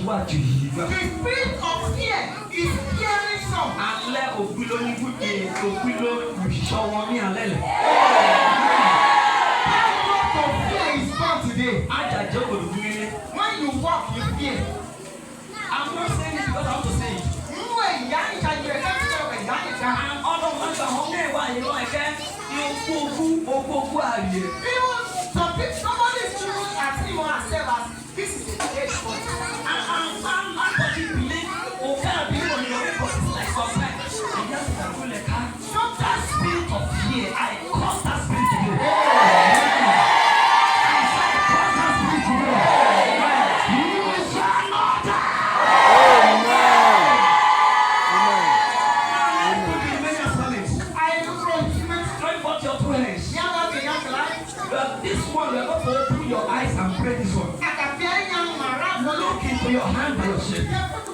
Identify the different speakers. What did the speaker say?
Speaker 1: síwájú yìí.
Speaker 2: The spirit of fear is fearing some.
Speaker 1: Alẹ́ òbí ló ní wípé òbí ló ṣọ́ wọn ní alẹ́ lẹ̀.
Speaker 2: That rock of fear is gone today.
Speaker 1: Àjàjẹ́ kò dùn nílé.
Speaker 2: When you walk in fear.
Speaker 1: I'm not saying it because I want to say it.
Speaker 2: Nínú ẹ̀yà ìṣàjò ẹ̀ka tí ó ẹ̀yà ìṣà.
Speaker 1: Ọlọ́run máa ń gbà wọ́n mẹ́wàá ìran ẹ̀kẹ́ ní ogógún ààyè.
Speaker 2: Even some people, somebody is choosing as him or herself as this is a dead body.
Speaker 1: Somebody believe or can't believe on your way, but it's like sometimes. And you have to go like that. That spirit of fear, I cause that spirit to go. I said, cause that spirit to go. You shall not die. This one, we are going to open your eyes and pray this one. Look into your hand by yourself.